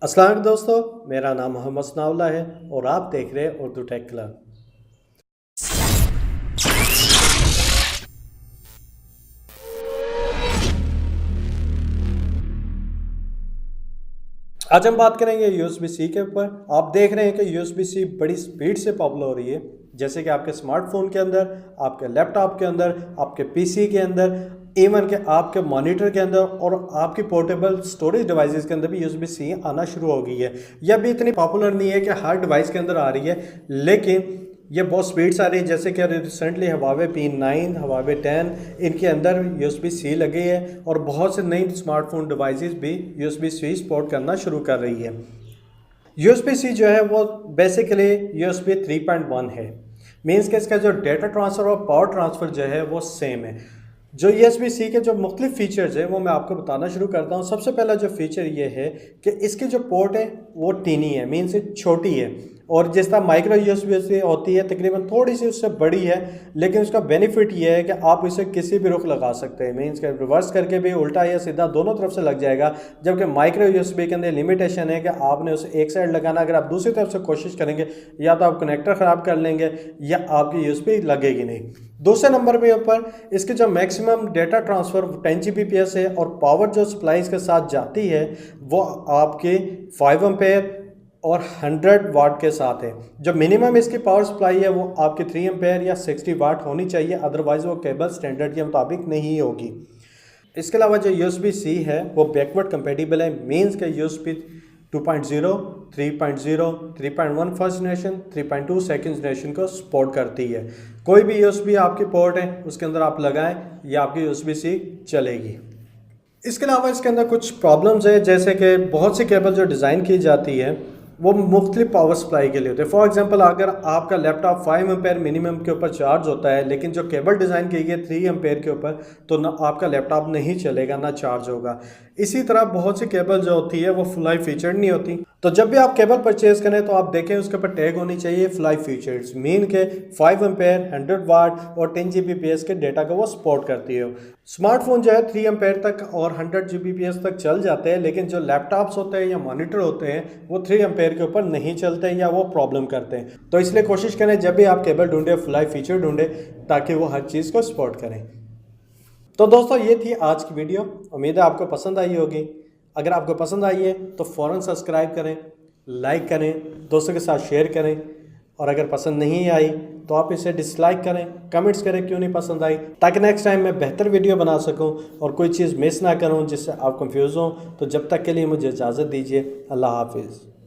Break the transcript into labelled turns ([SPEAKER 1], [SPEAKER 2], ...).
[SPEAKER 1] अस्सलाम वालेकुम दोस्तों, मेरा नाम मोहम्मद सनाउल्लाह है और आप देख रहे हैं उर्दू टेक क्लब। आज हम बात करेंगे USB-C के ऊपर। आप देख रहे हैं कि USB-C बड़ी स्पीड से पॉपुलर हो रही है, जैसे कि आपके स्मार्टफोन के अंदर, आपके लैपटॉप के अंदर, आपके PC के अंदर, इवन के आपके मॉनिटर के अंदर और आपकी पोर्टेबल स्टोरेज डिवाइसेस के अंदर भी USB-C आना शुरू हो गई है। यह भी इतनी पॉपुलर नहीं है कि हर डिवाइस के अंदर आ रही है, लेकिन ये बहुत स्पीड से आ रही है। जैसे कि रिसेंटली Huawei P9, Huawei 10 इनके अंदर USB-C लगे है और बहुत से नई स्मार्टफोन डिवाइसेस भी USB-C सपोर्ट करना शुरू कर रही है। USB-C जो है वो बेसिकली USB 3.1 है। मीन्स कि इसका जो डेटा ट्रांसफ़र और पावर ट्रांसफ़र जो है वो सेम है। जो USB-C के जो मुख्तलिफ फ़ीचर्स हैं वो मैं आपको बताना शुरू करता हूँ। सबसे पहला जो फ़ीचर ये है कि इसकी जो पोर्ट है वो टीनी है, मीन्स छोटी है, और जिस तरह माइक्रो USB-C होती है तकरीबन थोड़ी सी उससे बड़ी है, लेकिन उसका बेनिफिट ये है कि आप इसे किसी भी रुख लगा सकते हैं। मीन्स के रिवर्स करके भी, उल्टा या सीधा दोनों तरफ से लग जाएगा, जबकि माइक्रो USB के अंदर लिमिटेशन है कि आपने उसे एक साइड लगाना। अगर आप दूसरी तरफ से कोशिश करेंगे या तो आप कनेक्टर ख़राब कर लेंगे या आपकी USB लगेगी नहीं। दूसरे नंबर पे ऊपर इसके जो मैक्सिमम डेटा ट्रांसफ़र 10 Gbps है और पावर जो सप्लाई के साथ जाती है वो आपके 5 एम्पेयर और 100 वाट के साथ है। जो मिनिमम इसकी पावर सप्लाई है वो आपके 3 एम्पेयर या 60 वाट होनी चाहिए, अदरवाइज़ वो केबल स्टैंडर्ड के मुताबिक नहीं होगी। इसके अलावा जो USB-C है वो बैकवर्ड कंपेटिबल है। मीन्स के USB 2.0, 3.0, 3.1 first generation, 3.2 second generation को सपोर्ट करती है। कोई भी USB आपकी पोर्ट है उसके अंदर आप लगाएं, या आपकी USB-C चलेगी। इसके अलावा इसके अंदर कुछ प्रॉब्लम्स है, जैसे कि बहुत सी केबल जो डिज़ाइन की जाती है वो मुख्तलिफ पावर सप्लाई के लिए होते हैं। फॉर एग्जांपल, अगर आपका लैपटॉप 5 एम्पेयर मिनिमम के ऊपर चार्ज होता है, लेकिन जो केबल डिज़ाइन की गई है 3 एम्पेयर के ऊपर, तो ना आपका लैपटॉप नहीं चलेगा, ना चार्ज होगा। इसी तरह बहुत सी केबल जो होती है वो फ्लाई फीचर्ड नहीं होती। तो जब भी आप केबल परचेज करें तो आप देखें उसके ऊपर टैग होनी चाहिए फ्लाई फीचर्स, मीन के 5 एम्पेयर, 100 वाट और 10 Gbps के डेटा को वो सपोर्ट करती है। स्मार्टफोन जो है 3 एम्पेयर तक और 100 Gbps तक चल जाते हैं, लेकिन जो लैपटॉप्स होते हैं या मॉनिटर होते हैं वो 3 एम्पेयर के ऊपर नहीं चलते या वो प्रॉब्लम करते हैं। तो इसलिए कोशिश करें जब भी आप केबल ढूंढें फ्लाई फीचर ढूंढें, ताकि वो हर चीज़ को सपोर्ट करें। तो दोस्तों ये थी आज की वीडियो, उम्मीद है आपको पसंद आई होगी। अगर आपको पसंद आई है तो फ़ौरन सब्सक्राइब करें, लाइक करें, दोस्तों के साथ शेयर करें, और अगर पसंद नहीं आई तो आप इसे डिसलाइक करें, कमेंट्स करें क्यों नहीं पसंद आई, ताकि नेक्स्ट टाइम मैं बेहतर वीडियो बना सकूं और कोई चीज़ मिस ना करूं जिससे आप कंफ्यूज हों। तो जब तक के लिए मुझे इजाज़त दीजिए। अल्लाह हाफिज़।